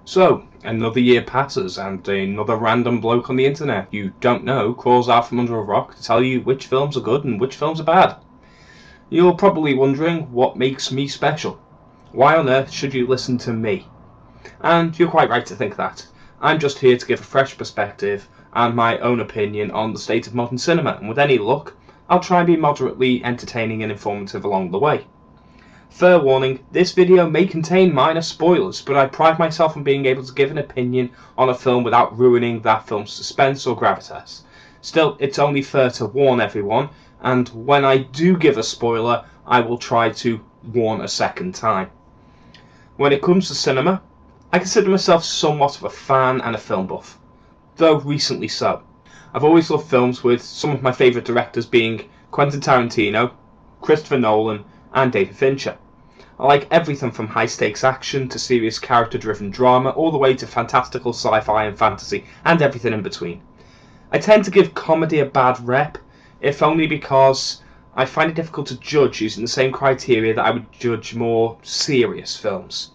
So, another year passes and another random bloke on the internet you don't know crawls out from under a rock to tell you which films are good and which films are bad. You're probably wondering what makes me special. Why on earth should you listen to me? And you're quite right to think that. I'm just here to give a fresh perspective and my own opinion on the state of modern cinema, and with any luck, I'll try and be moderately entertaining and informative along the way. Fair warning, this video may contain minor spoilers, but I pride myself on being able to give an opinion on a film without ruining that film's suspense or gravitas. Still, it's only fair to warn everyone, and when I do give a spoiler, I will try to warn a second time. When it comes to cinema, I consider myself somewhat of a fan and a film buff, though recently so. I've always loved films, with some of my favourite directors being Quentin Tarantino, Christopher Nolan and David Fincher. I like everything from high-stakes action to serious character-driven drama, all the way to fantastical sci-fi and fantasy, and everything in between. I tend to give comedy a bad rep, if only because I find it difficult to judge using the same criteria that I would judge more serious films.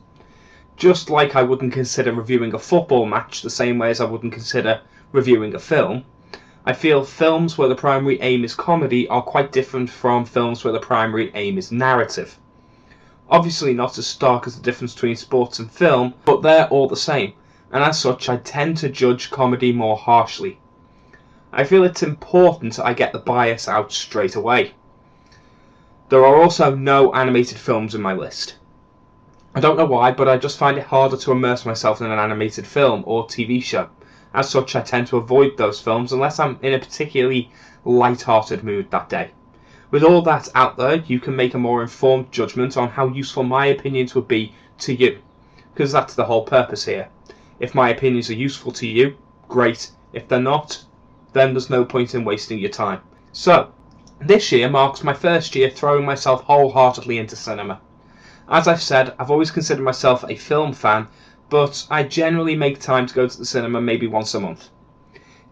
Just like I wouldn't consider reviewing a football match the same way as I wouldn't consider reviewing a film, I feel films where the primary aim is comedy are quite different from films where the primary aim is narrative. Obviously not as stark as the difference between sports and film, but they're all the same, and as such I tend to judge comedy more harshly. I feel it's important I get the bias out straight away. There are also no animated films in my list. I don't know why, but I just find it harder to immerse myself in an animated film or TV show. As such, I tend to avoid those films unless I'm in a particularly light-hearted mood that day. With all that out there, you can make a more informed judgment on how useful my opinions would be to you, because that's the whole purpose here. If my opinions are useful to you, great. If they're not, then there's no point in wasting your time. So, this year marks my first year throwing myself wholeheartedly into cinema. As I've said, I've always considered myself a film fan, but I generally make time to go to the cinema maybe once a month.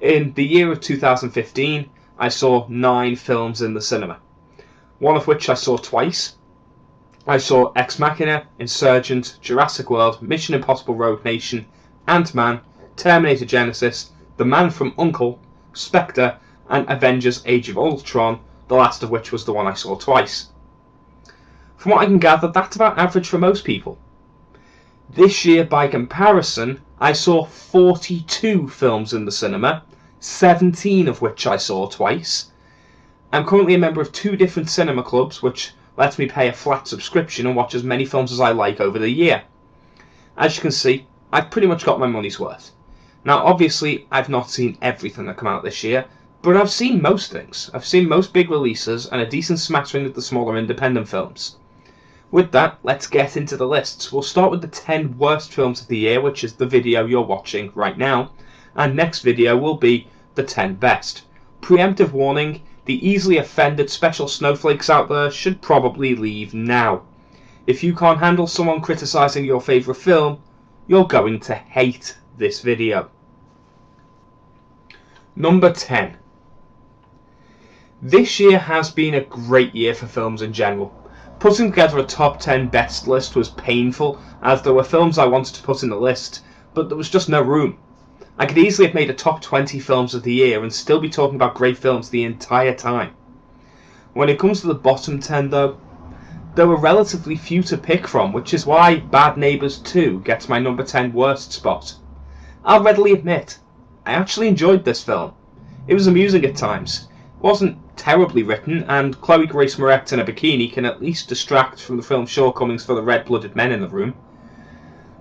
In the year of 2015, I saw 9 films in the cinema, one of which I saw twice. I saw Ex Machina, Insurgent, Jurassic World, Mission Impossible Rogue Nation, Ant-Man, Terminator Genesis, The Man from U.N.C.L.E., Spectre, and Avengers Age of Ultron, the last of which was the one I saw twice. From what I can gather, that's about average for most people. This year, by comparison, I saw 42 films in the cinema, 17 of which I saw twice. I'm currently a member of 2 different cinema clubs, which lets me pay a flat subscription and watch as many films as I like over the year. As you can see, I've pretty much got my money's worth. Now, obviously, I've not seen everything that come out this year, but I've seen most things. I've seen most big releases and a decent smattering of the smaller independent films. With that, let's get into the lists. We'll start with the 10 worst films of the year, which is the video you're watching right now, and next video will be the 10 best. Preemptive warning, the easily offended special snowflakes out there should probably leave now. If you can't handle someone criticising your favourite film, you're going to hate this video. Number 10. This year has been a great year for films in general. Putting together a top 10 best list was painful, as there were films I wanted to put in the list, but there was just no room. I could easily have made a top 20 films of the year and still be talking about great films the entire time. When it comes to the bottom 10 though, there were relatively few to pick from, which is why Bad Neighbours 2 gets my number 10 worst spot. I'll readily admit, I actually enjoyed this film. It was amusing at times. It wasn't terribly written, and Chloe Grace Moretz in a bikini can at least distract from the film's shortcomings for the red-blooded men in the room.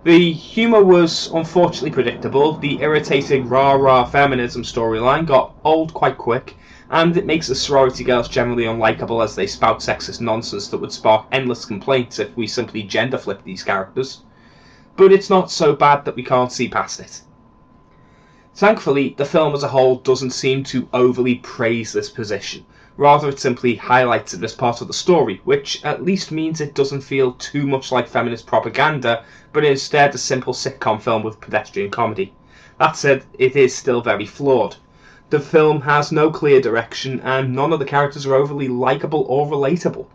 The humour was unfortunately predictable, the irritating rah-rah feminism storyline got old quite quick, and it makes the sorority girls generally unlikable as they spout sexist nonsense that would spark endless complaints if we simply gender-flip these characters. But it's not so bad that we can't see past it. Thankfully, the film as a whole doesn't seem to overly praise this position. Rather, it simply highlights it as part of the story, which at least means it doesn't feel too much like feminist propaganda, but instead a simple sitcom film with pedestrian comedy. That said, it is still very flawed. The film has no clear direction, and none of the characters are overly likeable or relatable.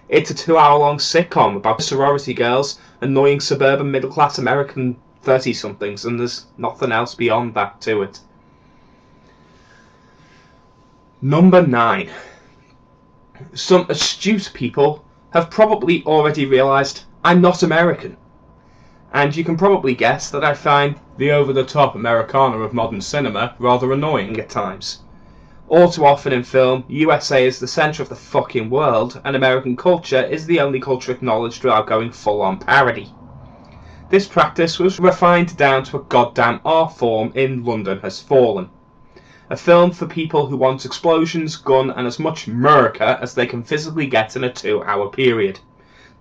It's a 2-hour-long sitcom about sorority girls, annoying suburban middle-class American 30-somethings, and there's nothing else beyond that to it. Number 9. Some astute people have probably already realised I'm not American. And you can probably guess that I find the over-the-top Americana of modern cinema rather annoying at times. All too often in film, USA is the centre of the fucking world, and American culture is the only culture acknowledged without going full-on parody. This practice was refined down to a goddamn art form in London Has Fallen. A film for people who want explosions, gun, and as much America as they can physically get in a 2-hour period.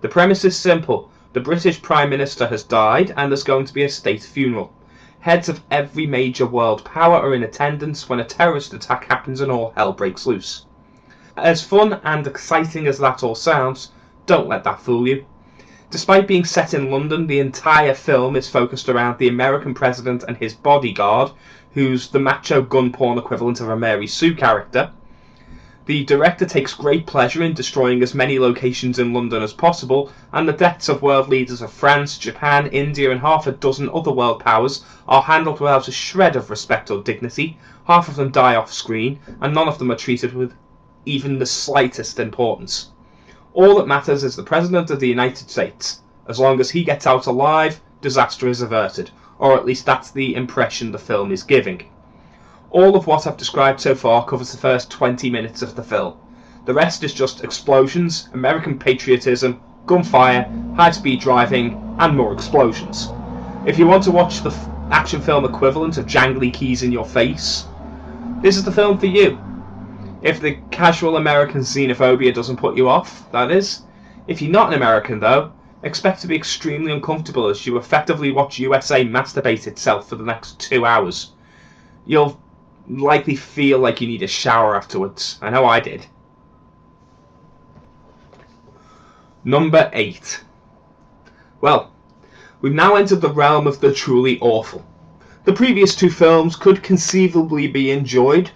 The premise is simple. The British Prime Minister has died, and there's going to be a state funeral. Heads of every major world power are in attendance when a terrorist attack happens and all hell breaks loose. As fun and exciting as that all sounds, don't let that fool you. Despite being set in London, the entire film is focused around the American president and his bodyguard, who's the macho gun porn equivalent of a Mary Sue character. The director takes great pleasure in destroying as many locations in London as possible, and the deaths of world leaders of France, Japan, India and half a dozen other world powers are handled without a shred of respect or dignity. Half of them die off screen, and none of them are treated with even the slightest importance. All that matters is the President of the United States. As long as he gets out alive, disaster is averted, or at least that's the impression the film is giving. All of what I've described so far covers the first 20 minutes of the film. The rest is just explosions, American patriotism, gunfire, high-speed driving, and more explosions. If you want to watch the action film equivalent of jangly keys in your face, this is the film for you. If the casual American xenophobia doesn't put you off, that is. If you're not an American, though, expect to be extremely uncomfortable as you effectively watch USA masturbate itself for the next 2 hours. You'll likely feel like you need a shower afterwards. I know I did. Number 8. Well, we've now entered the realm of the truly awful. The previous 2 films could conceivably be enjoyed,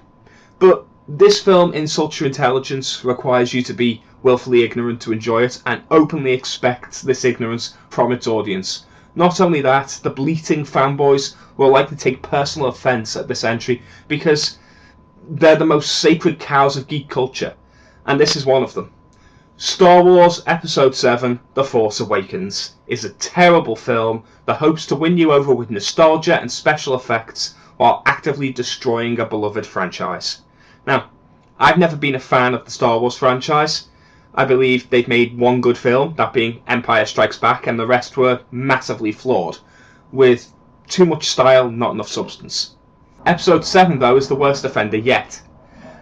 but this film insults your intelligence, requires you to be willfully ignorant to enjoy it, and openly expects this ignorance from its audience. Not only that, the bleating fanboys will likely take personal offence at this entry because they're the most sacred cows of geek culture, and this is one of them. Star Wars Episode 7, The Force Awakens, is a terrible film that hopes to win you over with nostalgia and special effects while actively destroying a beloved franchise. Now, I've never been a fan of the Star Wars franchise. I believe they've made one good film, that being Empire Strikes Back, and the rest were massively flawed, with too much style, not enough substance. Episode 7, though, is the worst offender yet.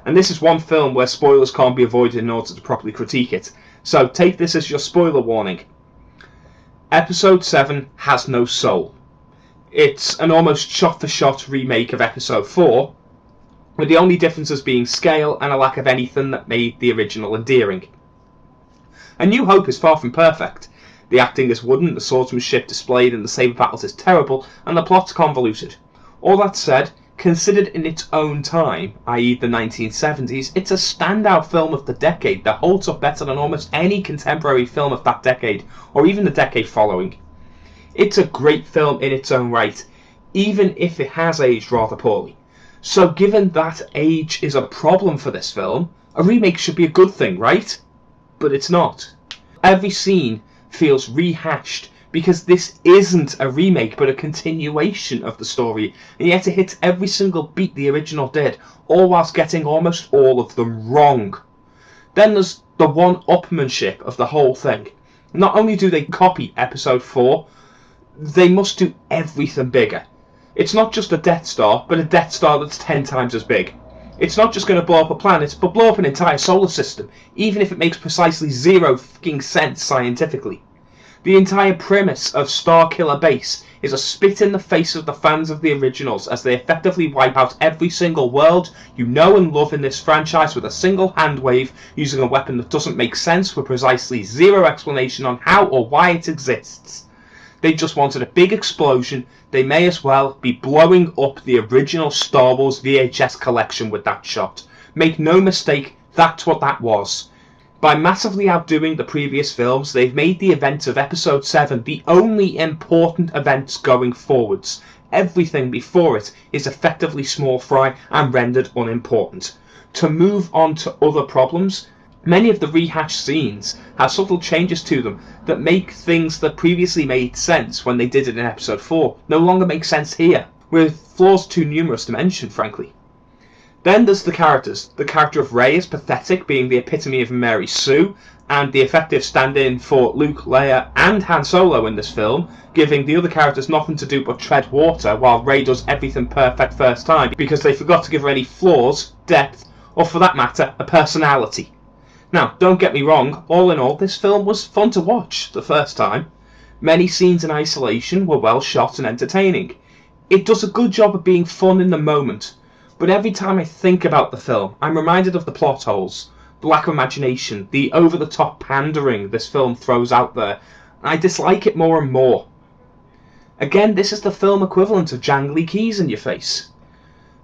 And this is one film where spoilers can't be avoided in order to properly critique it, so take this as your spoiler warning. Episode 7 has no soul. It's an almost shot-for-shot remake of Episode 4, with the only differences being scale and a lack of anything that made the original endearing. A New Hope is far from perfect. The acting is wooden, the swordsmanship displayed in the saber battles is terrible, and the plot's convoluted. All that said, considered in its own time, i.e. the 1970s, it's a standout film of the decade that holds up better than almost any contemporary film of that decade, or even the decade following. It's a great film in its own right, even if it has aged rather poorly. So given that age is a problem for this film, a remake should be a good thing, right? But it's not. Every scene feels rehashed because this isn't a remake but a continuation of the story, and yet it hits every single beat the original did, all whilst getting almost all of them wrong. Then there's the one-upmanship of the whole thing. Not only do they copy Episode 4, they must do everything bigger. It's not just a Death Star, but a Death Star that's 10 times as big. It's not just going to blow up a planet, but blow up an entire solar system, even if it makes precisely zero fucking sense scientifically. The entire premise of Starkiller Base is a spit in the face of the fans of the originals as they effectively wipe out every single world you know and love in this franchise with a single hand wave, using a weapon that doesn't make sense with precisely zero explanation on how or why it exists. They just wanted a big explosion. They may as well be blowing up the original Star Wars VHS collection with that shot. Make no mistake, that's what that was. By massively outdoing the previous films, they've made the events of Episode 7 the only important events going forwards. Everything before it is effectively small fry and rendered unimportant. To move on to other problems, many of the rehashed scenes have subtle changes to them that make things that previously made sense when they did it in Episode 4 no longer make sense here, with flaws too numerous to mention, frankly. Then there's the characters. The character of Rey is pathetic, being the epitome of Mary Sue, and the effective stand-in for Luke, Leia, and Han Solo in this film, giving the other characters nothing to do but tread water, while Rey does everything perfect first time, because they forgot to give her any flaws, depth, or for that matter, a personality. Now, don't get me wrong, all in all, this film was fun to watch the first time. Many scenes in isolation were well shot and entertaining. It does a good job of being fun in the moment, but every time I think about the film, I'm reminded of the plot holes, the lack of imagination, the over-the-top pandering this film throws out there, and I dislike it more and more. Again, this is the film equivalent of jangly keys in your face.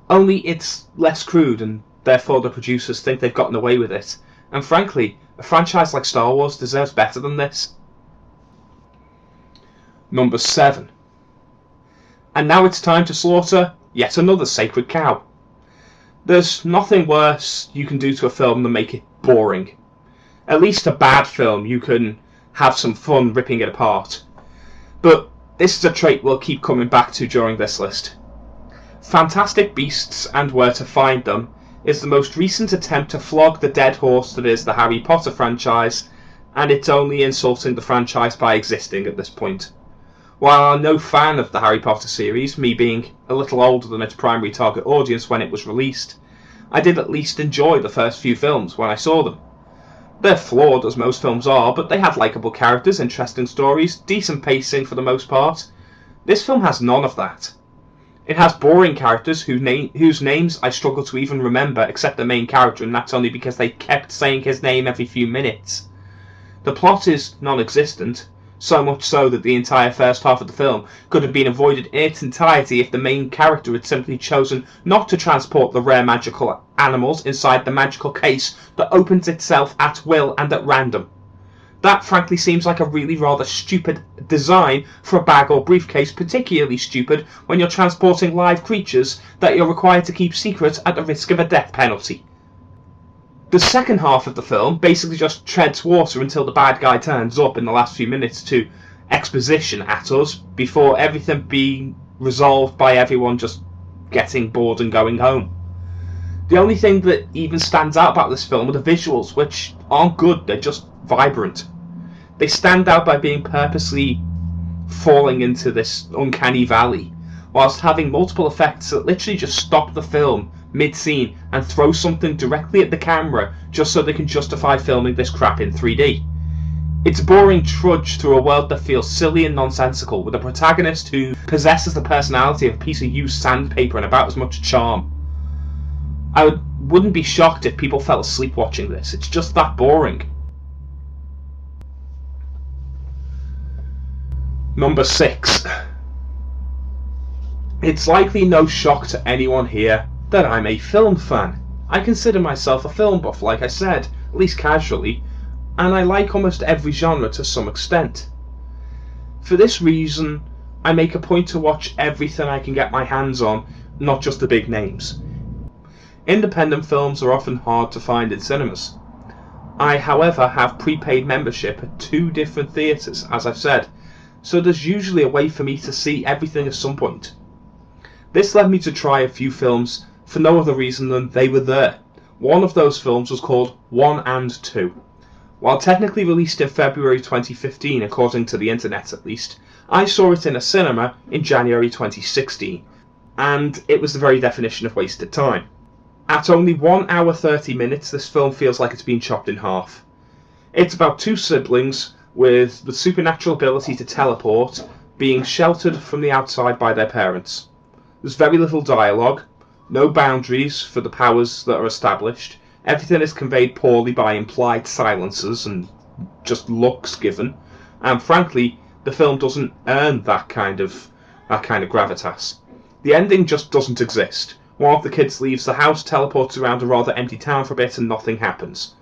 Only it's less crude, and therefore the producers think they've gotten away with it. And frankly, a franchise like Star Wars deserves better than this. Number 7. And now it's time to slaughter yet another sacred cow. There's nothing worse you can do to a film than make it boring. At least a bad film, you can have some fun ripping it apart. But this is a trait we'll keep coming back to during this list. Fantastic Beasts and Where to Find Them is the most recent attempt to flog the dead horse that is the Harry Potter franchise, and it's only insulting the franchise by existing at this point. While I'm no fan of the Harry Potter series, me being a little older than its primary target audience when it was released, I did at least enjoy the first few films when I saw them. They're flawed, as most films are, but they have likeable characters, interesting stories, decent pacing for the most part. This film has none of that. It has boring characters whose names I struggle to even remember, except the main character, and that's only because they kept saying his name every few minutes. The plot is non-existent, so much so that the entire first half of the film could have been avoided in its entirety if the main character had simply chosen not to transport the rare magical animals inside the magical case that opens itself at will and at random. That frankly seems like a really rather stupid design for a bag or briefcase, particularly stupid when you're transporting live creatures that you're required to keep secret at the risk of a death penalty. The second half of the film basically just treads water until the bad guy turns up in the last few minutes to exposition at us, before everything being resolved by everyone just getting bored and going home. The only thing that even stands out about this film are the visuals, which aren't good, they're just vibrant. They stand out by being purposely falling into this uncanny valley, whilst having multiple effects that literally just stop the film mid-scene and throw something directly at the camera just so they can justify filming this crap in 3D. It's a boring trudge through a world that feels silly and nonsensical, with a protagonist who possesses the personality of a piece of used sandpaper and about as much charm. I wouldn't be shocked if people fell asleep watching this. It's just that boring. Number 6. It's likely no shock to anyone here that I'm a film fan. I consider myself a film buff, like I said, at least casually, and I like almost every genre to some extent. For this reason, I make a point to watch everything I can get my hands on, not just the big names. Independent films are often hard to find in cinemas. I, however, have prepaid membership at 2 different theatres, as I've said, so there's usually a way for me to see everything at some point. This led me to try a few films for no other reason than they were there. One of those films was called 1 and 2. While technically released in February 2015, according to the internet at least, I saw it in a cinema in January 2016, and it was the very definition of wasted time. At only 1 hour 30 minutes, this film feels like it's been chopped in half. It's about 2 siblings with the supernatural ability to teleport being sheltered from the outside by their parents. There's very little dialogue, no boundaries for the powers that are established. Everything is conveyed poorly by implied silences and just looks given. And frankly, the film doesn't earn that kind of gravitas. The ending just doesn't exist. One of the kids leaves the house, teleports around a rather empty town for a bit, and nothing happens.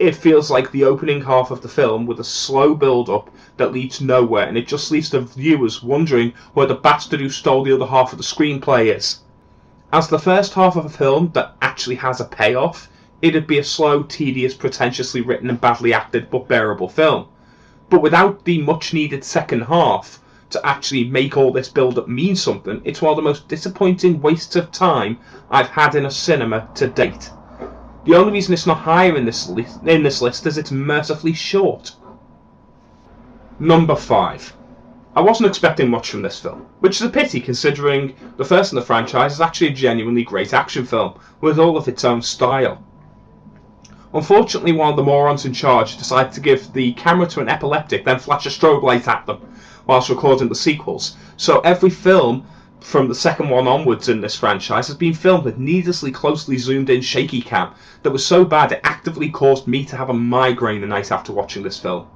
it feels like the opening half of the film with a slow build-up that leads nowhere, and it just leaves the viewers wondering where the bastard who stole the other half of the screenplay is. As the first half of a film that actually has a payoff, it'd be a slow, tedious, pretentiously written and badly acted but bearable film. But without the much-needed second half to actually make all this build-up mean something, it's one of the most disappointing wastes of time I've had in a cinema to date. The only reason it's not higher in this list is it's mercifully short. Number 5. I wasn't expecting much from this film, which is a pity considering the first in the franchise is actually a genuinely great action film, with all of its own style. Unfortunately, one of the morons in charge decided to give the camera to an epileptic, then flash a strobe light at them, whilst recording the sequels. So every film from the second one onwards in this franchise has been filmed with needlessly closely zoomed in shaky cam that was so bad it actively caused me to have a migraine the night after watching this film.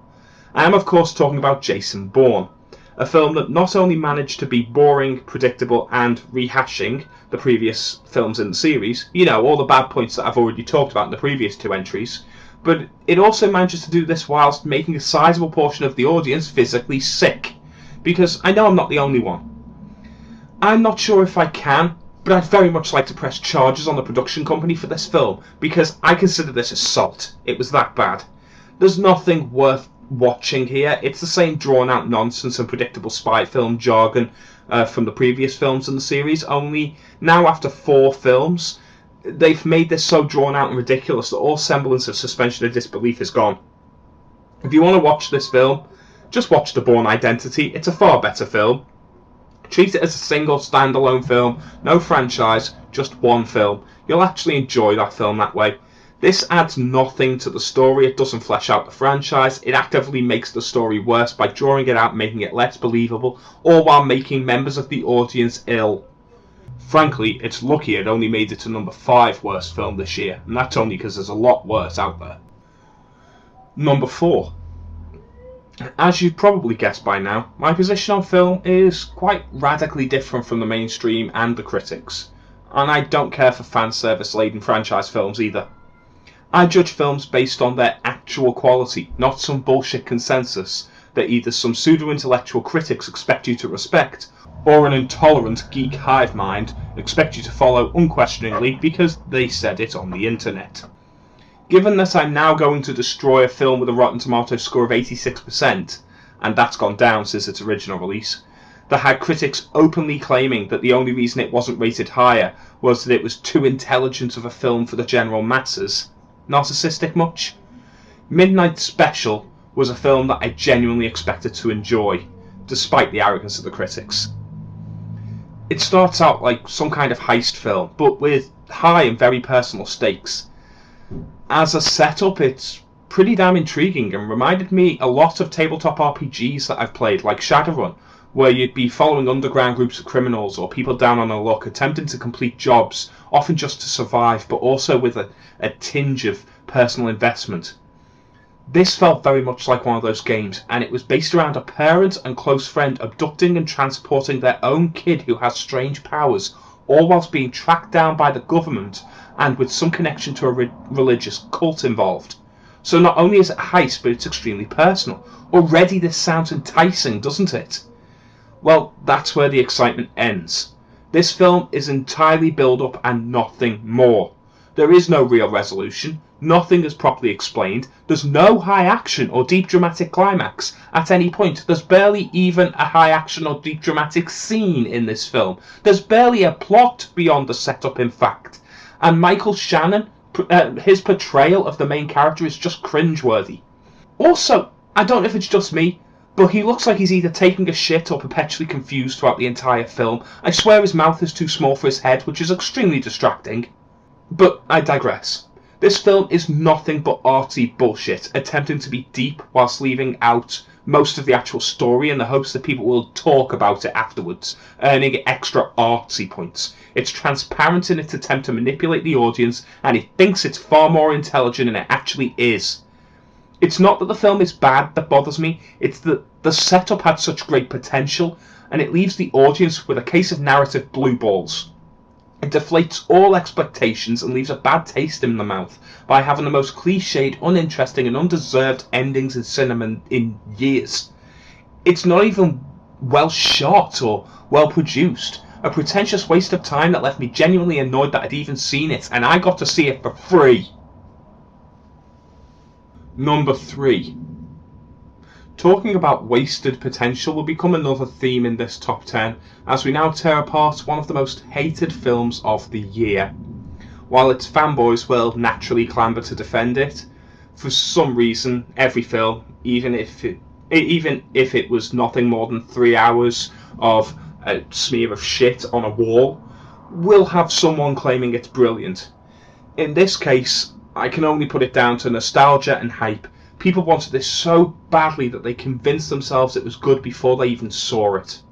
I am of course talking about Jason Bourne, a film that not only managed to be boring, predictable and rehashing the previous films in the series, you know, all the bad points that I've already talked about in the previous 2 entries, but it also manages to do this whilst making a sizable portion of the audience physically sick. Because I know I'm not the only one. I'm not sure if I can, but I'd very much like to press charges on the production company for this film, because I consider this assault. It was that bad. There's nothing worth watching here. It's the same drawn out nonsense and predictable spy film jargon from the previous films in the series, only now after 4 films they've made this so drawn out and ridiculous that all semblance of suspension of disbelief is gone. If you want to watch this film, just watch The Bourne Identity. It's a far better film. Treat it as a single standalone film, no franchise, just one film. You'll actually enjoy that film that way. This adds nothing to the story, it doesn't flesh out the franchise, it actively makes the story worse by drawing it out, making it less believable, all while making members of the audience ill. Frankly, it's lucky it only made it to number 5 worst film this year, and that's only because there's a lot worse out there. Number 4. As you've probably guessed by now, my position on film is quite radically different from the mainstream and the critics, and I don't care for fan service laden franchise films either. I judge films based on their actual quality, not some bullshit consensus that either some pseudo-intellectual critics expect you to respect, or an intolerant geek hive mind expect you to follow unquestioningly because they said it on the internet. Given that I'm now going to destroy a film with a Rotten Tomatoes score of 86%, and that's gone down since its original release, that had critics openly claiming that the only reason it wasn't rated higher was that it was too intelligent of a film for the general masses, narcissistic much? Midnight Special was a film that I genuinely expected to enjoy, despite the arrogance of the critics. It starts out like some kind of heist film, but with high and very personal stakes. As a setup, it's pretty damn intriguing and reminded me a lot of tabletop RPGs that I've played, like Shadowrun, where you'd be following underground groups of criminals or people down on a luck, attempting to complete jobs, often just to survive, but also with a tinge of personal investment. This felt very much like one of those games, and it was based around a parent and close friend abducting and transporting their own kid who has strange powers, all whilst being tracked down by the government and with some connection to a religious cult involved. So not only is it a heist, but it's extremely personal. Already this sounds enticing, doesn't it? Well, that's where the excitement ends. This film is entirely build-up and nothing more. There is no real resolution, nothing is properly explained, there's no high action or deep dramatic climax at any point, there's barely even a high action or deep dramatic scene in this film, there's barely a plot beyond the setup in fact, and Michael Shannon, his portrayal of the main character is just cringeworthy. Also, I don't know if it's just me, but he looks like he's either taking a shit or perpetually confused throughout the entire film. I swear his mouth is too small for his head, which is extremely distracting. But I digress. This film is nothing but arty bullshit, attempting to be deep whilst leaving out most of the actual story in the hopes that people will talk about it afterwards, earning extra artsy points. It's transparent in its attempt to manipulate the audience, and it thinks it's far more intelligent than it actually is. It's not that the film is bad that bothers me, it's that the setup had such great potential, and it leaves the audience with a case of narrative blue balls. It deflates all expectations and leaves a bad taste in the mouth by having the most cliched, uninteresting and undeserved endings in cinema in years. It's not even well shot or well produced. A pretentious waste of time that left me genuinely annoyed that I'd even seen it, and I got to see it for free. Number 3. Talking about wasted potential will become another theme in this top 10, as we now tear apart one of the most hated films of the year. While its fanboys will naturally clamber to defend it, for some reason every film, even if it was nothing more than 3 hours of a smear of shit on a wall, will have someone claiming it's brilliant. In this case, I can only put it down to nostalgia and hype. People wanted this so badly that they convinced themselves it was good before they even saw it.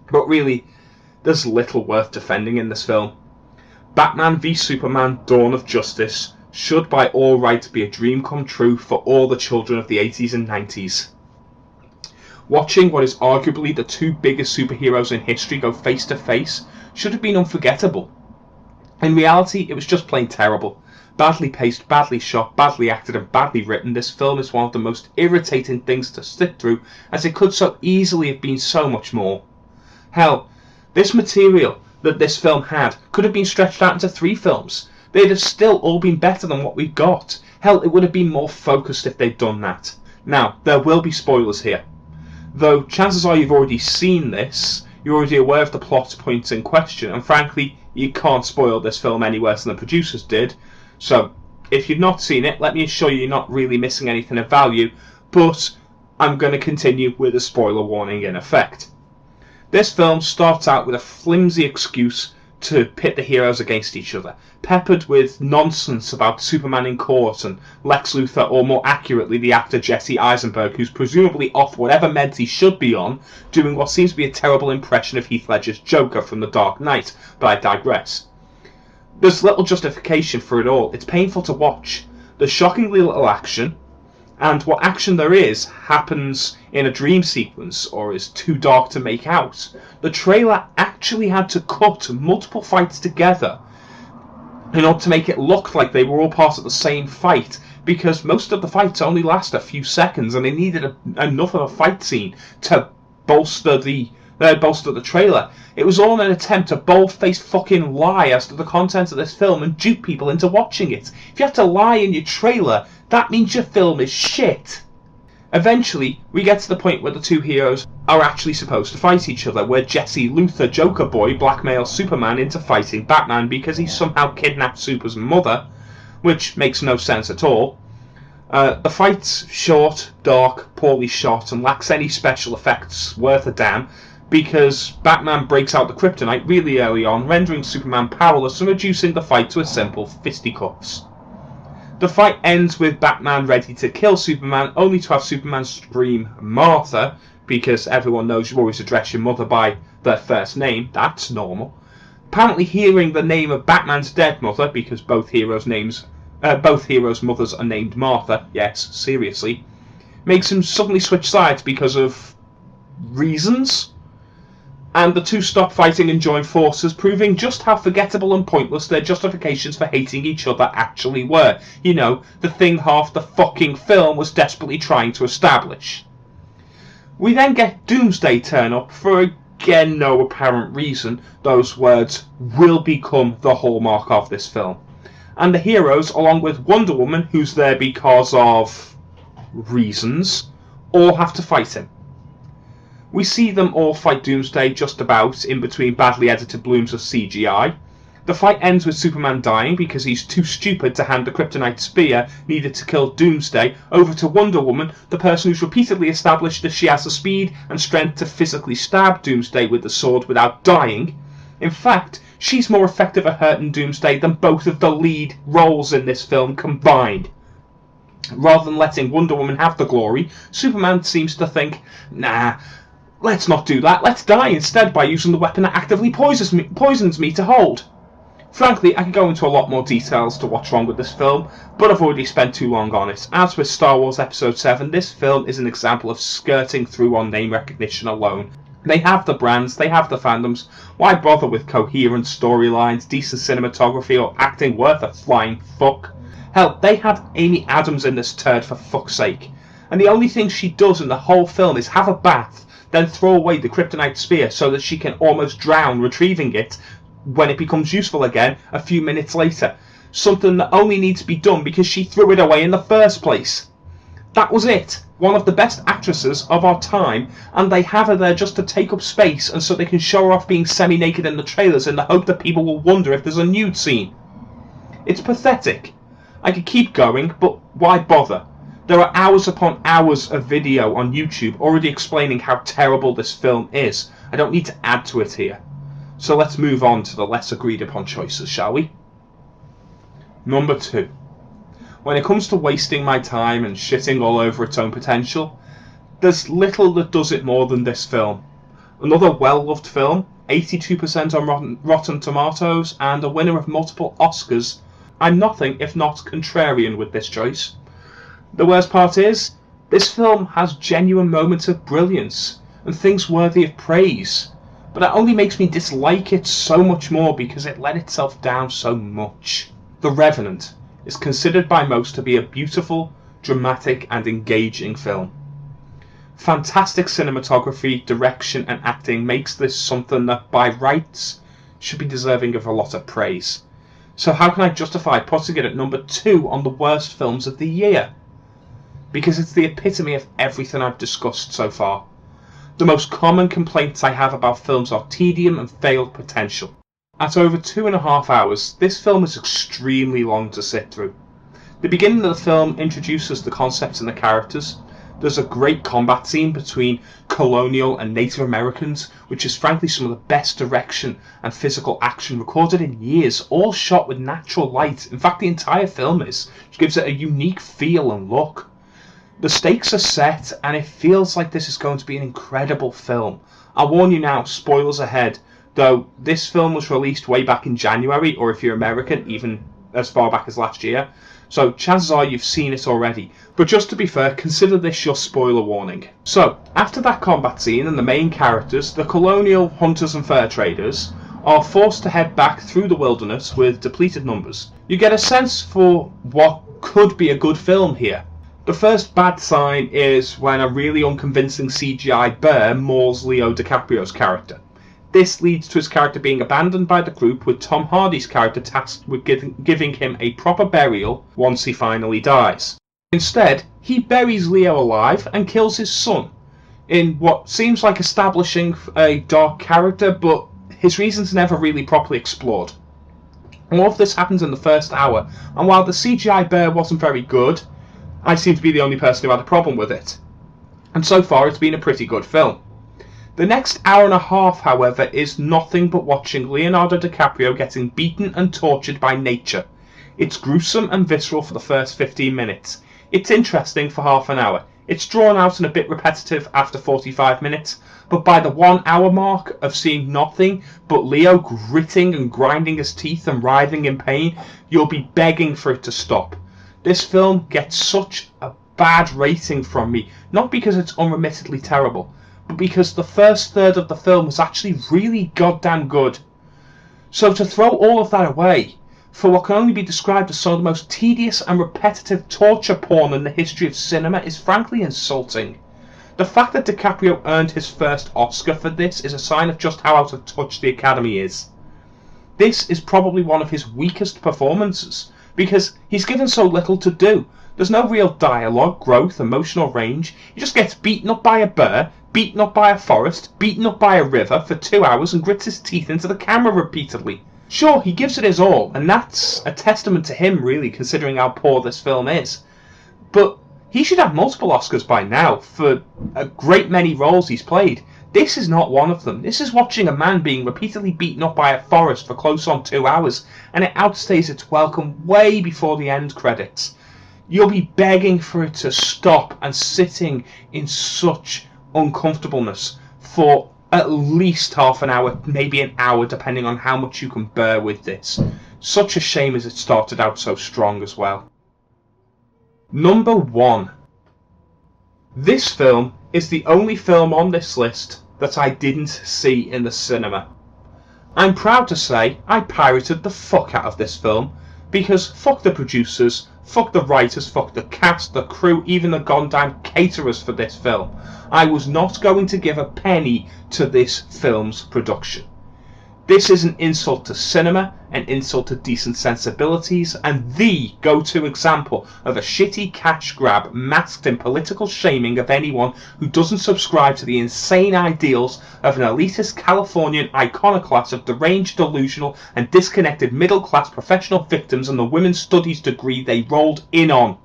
But really, there's little worth defending in this film. Batman v Superman: Dawn of Justice should by all rights be a dream come true for all the children of the 80s and 90s. Watching what is arguably the two biggest superheroes in history go face to face should have been unforgettable. In reality, it was just plain terrible. Badly paced, badly shot, badly acted and badly written, this film is one of the most irritating things to sit through, as it could so easily have been so much more. Hell, this material that this film had could have been stretched out into 3 films. They'd have still all been better than what we've got. Hell, it would have been more focused if they'd done that. Now, there will be spoilers here. Though chances are you've already seen this, you're already aware of the plot points in question, and frankly, you can't spoil this film any worse than the producers did. So, if you've not seen it, let me assure you you're not really missing anything of value, but I'm going to continue with a spoiler warning in effect. This film starts out with a flimsy excuse to pit the heroes against each other, peppered with nonsense about Superman in court and Lex Luthor, or more accurately the actor Jesse Eisenberg, who's presumably off whatever meds he should be on, doing what seems to be a terrible impression of Heath Ledger's Joker from The Dark Knight, but I digress. There's little justification for it all. It's painful to watch. There's shockingly little action, and what action there is happens in a dream sequence or is too dark to make out. The trailer actually had to cut multiple fights together in order to make it look like they were all part of the same fight, because most of the fights only last a few seconds and they needed enough of a fight scene to bolster the trailer. It was all an attempt to bold-faced fucking lie as to the content of this film and dupe people into watching it. If you have to lie in your trailer, that means your film is shit. Eventually, we get to the point where the two heroes are actually supposed to fight each other, where Jesse Luthor Joker Boy blackmails Superman into fighting Batman because he somehow kidnapped Super's mother, which makes no sense at all. The fight's short, dark, poorly shot, and lacks any special effects worth a damn, because Batman breaks out the kryptonite really early on, rendering Superman powerless and reducing the fight to a simple fisticuffs. The fight ends with Batman ready to kill Superman, only to have Superman scream Martha, because everyone knows you always address your mother by their first name. That's normal. Apparently hearing the name of Batman's dead mother, because both heroes' mothers are named Martha, yes, seriously, makes him suddenly switch sides because of reasons. And the two stop fighting and join forces, proving just how forgettable and pointless their justifications for hating each other actually were. You know, the thing half the fucking film was desperately trying to establish. We then get Doomsday turn up for again no apparent reason. Those words will become the hallmark of this film. And the heroes, along with Wonder Woman, who's there because of reasons, all have to fight him. We see them all fight Doomsday just about in between badly edited blooms of CGI. The fight ends with Superman dying because he's too stupid to hand the kryptonite spear needed to kill Doomsday over to Wonder Woman, the person who's repeatedly established that she has the speed and strength to physically stab Doomsday with the sword without dying. In fact, she's more effective at hurting Doomsday than both of the lead roles in this film combined. Rather than letting Wonder Woman have the glory, Superman seems to think, nah, let's not do that, let's die instead by using the weapon that actively poisons me to hold. Frankly, I could go into a lot more details to what's wrong with this film, but I've already spent too long on it. As with Star Wars Episode 7, this film is an example of skirting through on name recognition alone. They have the brands, they have the fandoms. Why bother with coherent storylines, decent cinematography, or acting worth a flying fuck? Hell, they had Amy Adams in this turd for fuck's sake. And the only thing she does in the whole film is have a bath, then throw away the kryptonite spear so that she can almost drown retrieving it when it becomes useful again a few minutes later. Something that only needs to be done because she threw it away in the first place. That was it. One of the best actresses of our time, and they have her there just to take up space and so they can show her off being semi-naked in the trailers in the hope that people will wonder if there's a nude scene. It's pathetic. I could keep going, but why bother? There are hours upon hours of video on YouTube already explaining how terrible this film is. I don't need to add to it here. So let's move on to the less agreed upon choices, shall we? Number 2. When it comes to wasting my time and shitting all over its own potential, there's little that does it more than this film. Another well-loved film, 82% on Rotten Tomatoes, and a winner of multiple Oscars. I'm nothing if not contrarian with this choice. The worst part is, this film has genuine moments of brilliance and things worthy of praise, but it only makes me dislike it so much more because it let itself down so much. The Revenant is considered by most to be a beautiful, dramatic and engaging film. Fantastic cinematography, direction and acting makes this something that by rights should be deserving of a lot of praise. So how can I justify putting it at number 2 on the worst films of the year? Because it's the epitome of everything I've discussed so far. The most common complaints I have about films are tedium and failed potential. At over 2.5 hours, this film is extremely long to sit through. The beginning of the film introduces the concepts and the characters. There's a great combat scene between colonial and Native Americans, which is frankly some of the best direction and physical action recorded in years, all shot with natural light. In fact, the entire film is, which gives it a unique feel and look. The stakes are set, and it feels like this is going to be an incredible film. I'll warn you now, spoilers ahead. Though this film was released way back in January, or if you're American, even as far back as last year. So chances are you've seen it already. But just to be fair, consider this your spoiler warning. So, after that combat scene and the main characters, the colonial hunters and fur traders are forced to head back through the wilderness with depleted numbers. You get a sense for what could be a good film here. The first bad sign is when a really unconvincing CGI bear mauls Leo DiCaprio's character. This leads to his character being abandoned by the group, with Tom Hardy's character tasked with giving him a proper burial once he finally dies. Instead, he buries Leo alive and kills his son, in what seems like establishing a dark character, but his reasons never really properly explored. All of this happens in the first hour, and while the CGI bear wasn't very good, I seem to be the only person who had a problem with it. And so far it's been a pretty good film. The next hour and a half, however, is nothing but watching Leonardo DiCaprio getting beaten and tortured by nature. It's gruesome and visceral for the first 15 minutes. It's interesting for half an hour. It's drawn out and a bit repetitive after 45 minutes, but by the 1 hour mark of seeing nothing but Leo gritting and grinding his teeth and writhing in pain, you'll be begging for it to stop. This film gets such a bad rating from me, not because it's unremittedly terrible, but because the first third of the film was actually really goddamn good. So to throw all of that away for what can only be described as some of the most tedious and repetitive torture porn in the history of cinema is frankly insulting. The fact that DiCaprio earned his first Oscar for this is a sign of just how out of touch the Academy is. This is probably one of his weakest performances, because he's given so little to do. There's no real dialogue, growth, emotional range. He just gets beaten up by a bear, beaten up by a forest, beaten up by a river for 2 hours and grits his teeth into the camera repeatedly. Sure, he gives it his all, and that's a testament to him really, considering how poor this film is. But he should have multiple Oscars by now for a great many roles he's played. This is not one of them. This is watching a man being repeatedly beaten up by a forest for close on 2 hours, and it outstays its welcome way before the end credits. You'll be begging for it to stop and sitting in such uncomfortableness for at least half an hour, maybe an hour, depending on how much you can bear with this. Such a shame as it started out so strong as well. Number 1. This film is the only film on this list that I didn't see in the cinema. I'm proud to say I pirated the fuck out of this film, because fuck the producers, fuck the writers, fuck the cast, the crew, even the goddamn caterers for this film. I was not going to give a penny to this film's production. This is an insult to cinema, an insult to decent sensibilities, and the go-to example of a shitty cash grab masked in political shaming of anyone who doesn't subscribe to the insane ideals of an elitist Californian iconoclast of deranged, delusional, and disconnected middle-class professional victims and the women's studies degree they rolled in on.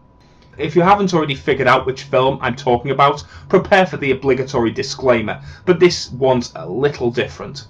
If you haven't already figured out which film I'm talking about, prepare for the obligatory disclaimer, but this one's a little different.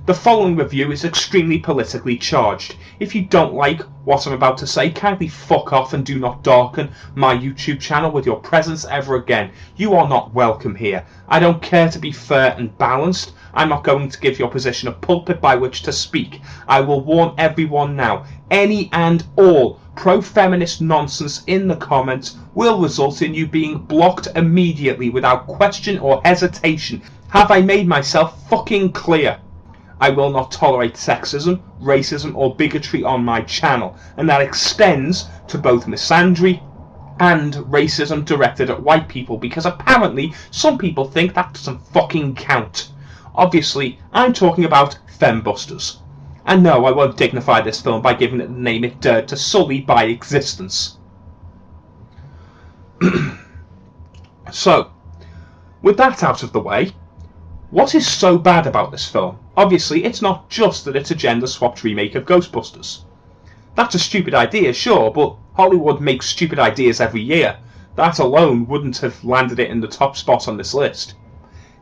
The following review is extremely politically charged. If you don't like what I'm about to say, kindly fuck off and do not darken my YouTube channel with your presence ever again. You are not welcome here. I don't care to be fair and balanced. I'm not going to give your position a pulpit by which to speak. I will warn everyone now. Any and all pro-feminist nonsense in the comments will result in you being blocked immediately without question or hesitation. Have I made myself fucking clear? I will not tolerate sexism, racism or bigotry on my channel, and that extends to both misandry and racism directed at white people, because apparently some people think that doesn't fucking count. Obviously, I'm talking about fembusters. And no, I won't dignify this film by giving it the name it dared to sully by existence. So, with that out of the way, what is so bad about this film? Obviously, it's not just that it's a gender-swapped remake of Ghostbusters. That's a stupid idea, sure, but Hollywood makes stupid ideas every year. That alone wouldn't have landed it in the top spot on this list.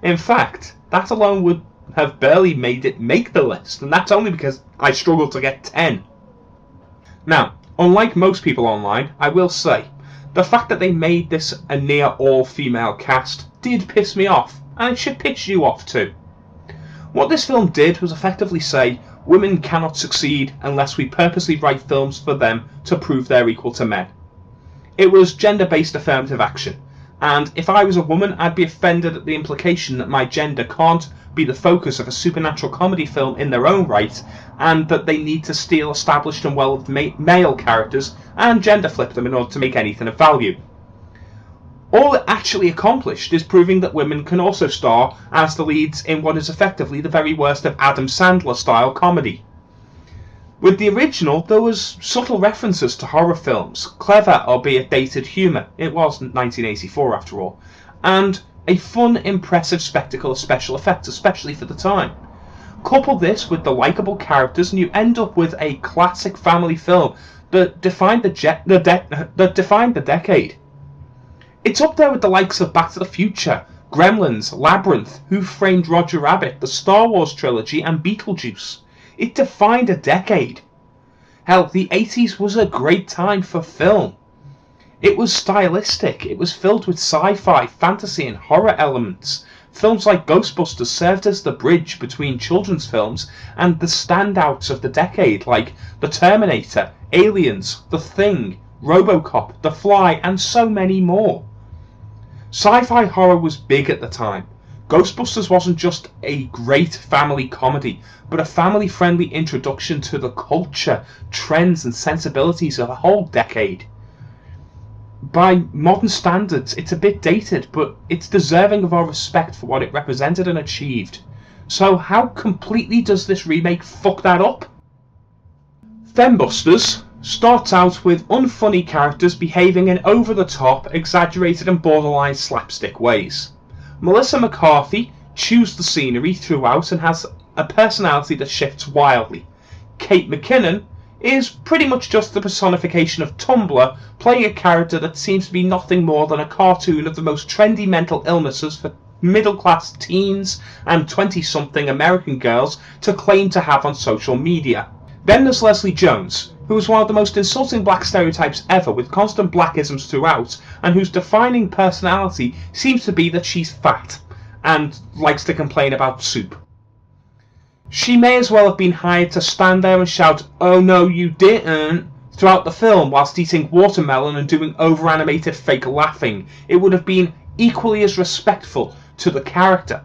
In fact, that alone would have barely made it make the list, and that's only because I struggled to get 10. Now, unlike most people online, I will say, the fact that they made this a near all-female cast did piss me off, and it should piss you off too. What this film did was effectively say, women cannot succeed unless we purposely write films for them to prove they're equal to men. It was gender-based affirmative action, and if I was a woman, I'd be offended at the implication that my gender can't be the focus of a supernatural comedy film in their own right, and that they need to steal established and well-loved male characters and gender flip them in order to make anything of value. All it actually accomplished is proving that women can also star as the leads in what is effectively the very worst of Adam Sandler-style comedy. With the original, there was subtle references to horror films, clever albeit dated humour, it was 1984 after all, and a fun, impressive spectacle of special effects, especially for the time. Couple this with the likeable characters and you end up with a classic family film that defined the decade. It's up there with the likes of Back to the Future, Gremlins, Labyrinth, Who Framed Roger Rabbit, the Star Wars trilogy and Beetlejuice. It defined a decade. Hell, the 80s was a great time for film. It was stylistic, it was filled with sci-fi, fantasy and horror elements. Films like Ghostbusters served as the bridge between children's films and the standouts of the decade like The Terminator, Aliens, The Thing, RoboCop, The Fly and so many more. Sci-fi horror was big at the time. Ghostbusters wasn't just a great family comedy, but a family-friendly introduction to the culture, trends and sensibilities of a whole decade. By modern standards, it's a bit dated, but it's deserving of our respect for what it represented and achieved. So how completely does this remake fuck that up? Fembusters starts out with unfunny characters behaving in over-the-top, exaggerated and borderline slapstick ways. Melissa McCarthy chews the scenery throughout and has a personality that shifts wildly. Kate McKinnon is pretty much just the personification of Tumblr, playing a character that seems to be nothing more than a cartoon of the most trendy mental illnesses for middle-class teens and 20-something American girls to claim to have on social media. Then there's Leslie Jones, who is one of the most insulting black stereotypes ever, with constant blackisms throughout, and whose defining personality seems to be that she's fat and likes to complain about soup. She may as well have been hired to stand there and shout, "Oh no you didn't," throughout the film whilst eating watermelon and doing over-animated fake laughing. It would have been equally as respectful to the character.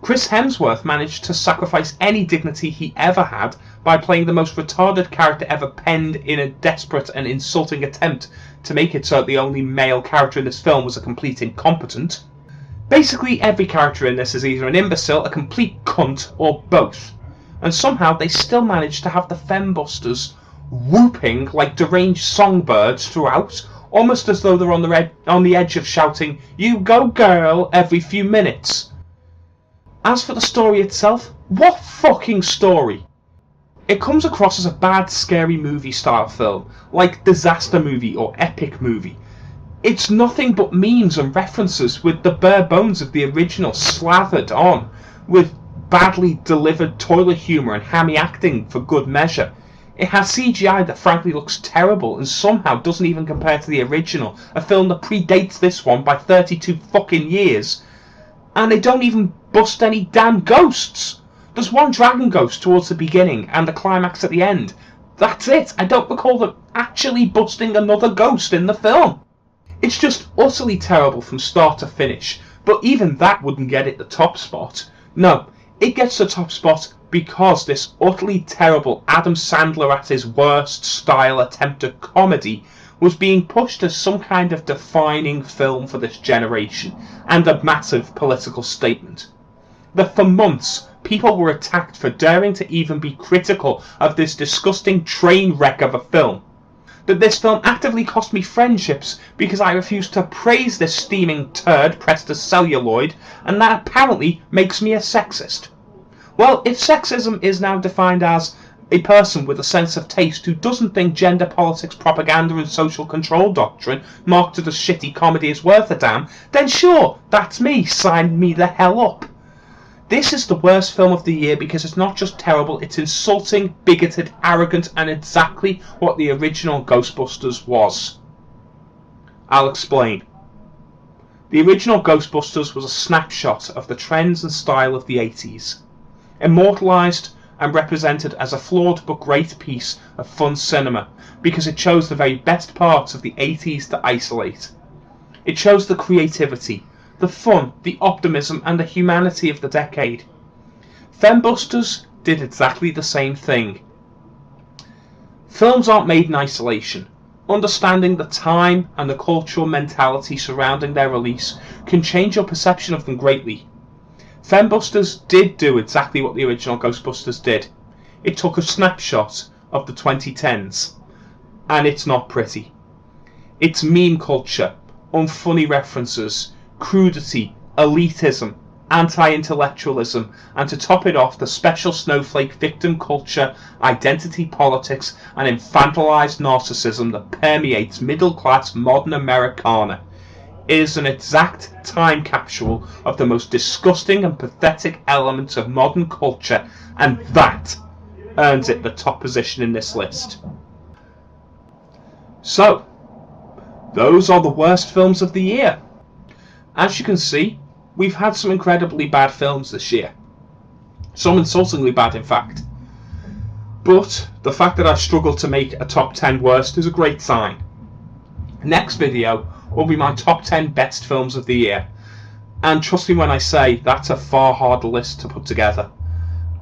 Chris Hemsworth managed to sacrifice any dignity he ever had by playing the most retarded character ever penned in a desperate and insulting attempt to make it so that the only male character in this film was a complete incompetent. Basically, every character in this is either an imbecile, a complete cunt, or both. And somehow they still manage to have the fembusters whooping like deranged songbirds throughout, almost as though they're on the edge of shouting, "You go girl," every few minutes. As for the story itself, what fucking story? It comes across as a bad, scary movie style film, like disaster movie or epic movie. It's nothing but memes and references with the bare bones of the original slathered on, with badly delivered toilet humour and hammy acting for good measure. It has CGI that frankly looks terrible and somehow doesn't even compare to the original, a film that predates this one by 32 fucking years. And they don't even bust any damn ghosts. There's one dragon ghost towards the beginning and the climax at the end. That's it. I don't recall them actually busting another ghost in the film. It's just utterly terrible from start to finish, but even that wouldn't get it the top spot. No, it gets the top spot because this utterly terrible Adam Sandler at his worst style attempt at comedy was being pushed as some kind of defining film for this generation and a massive political statement. That for months people were attacked for daring to even be critical of this disgusting train wreck of a film. That this film actively cost me friendships because I refused to praise this steaming turd pressed as celluloid, and that apparently makes me a sexist. Well, if sexism is now defined as a person with a sense of taste who doesn't think gender politics, propaganda and social control doctrine marketed as shitty comedy is worth a damn, then sure, that's me, sign me the hell up. This is the worst film of the year because it's not just terrible, it's insulting, bigoted, arrogant, and exactly what the original Ghostbusters was. I'll explain. The original Ghostbusters was a snapshot of the trends and style of the 80s. Immortalised and represented as a flawed but great piece of fun cinema because it chose the very best parts of the 80s to isolate. It chose the creativity, the fun, the optimism and the humanity of the decade. Fembusters did exactly the same thing. Films aren't made in isolation. Understanding the time and the cultural mentality surrounding their release can change your perception of them greatly. Fembusters did do exactly what the original Ghostbusters did. It took a snapshot of the 2010s, and it's not pretty. It's meme culture, unfunny references, crudity, elitism, anti-intellectualism, and to top it off, the special snowflake victim culture, identity politics, and infantilized narcissism that permeates middle-class modern Americana. It is an exact time capsule of the most disgusting and pathetic elements of modern culture, and that earns it the top position in this list. So, those are the worst films of the year. As you can see, we've had some incredibly bad films this year. Some insultingly bad, in fact. But the fact that I've struggled to make a top 10 worst is a great sign. Next video will be my top 10 best films of the year. And trust me when I say, that's a far harder list to put together.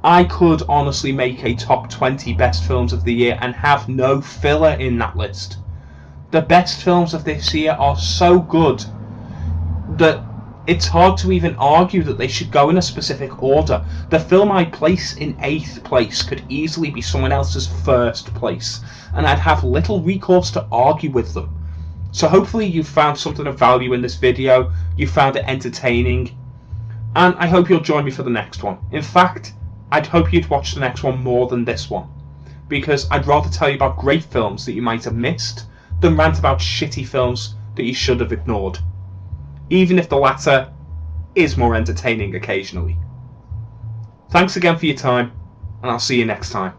I could honestly make a top 20 best films of the year and have no filler in that list. The best films of this year are so good that it's hard to even argue that they should go in a specific order. The film I place in 8th place could easily be someone else's 1st place, and I'd have little recourse to argue with them. So hopefully you found something of value in this video, you found it entertaining, and I hope you'll join me for the next one. In fact, I'd hope you'd watch the next one more than this one, because I'd rather tell you about great films that you might have missed than rant about shitty films that you should have ignored, even if the latter is more entertaining occasionally. Thanks again for your time, and I'll see you next time.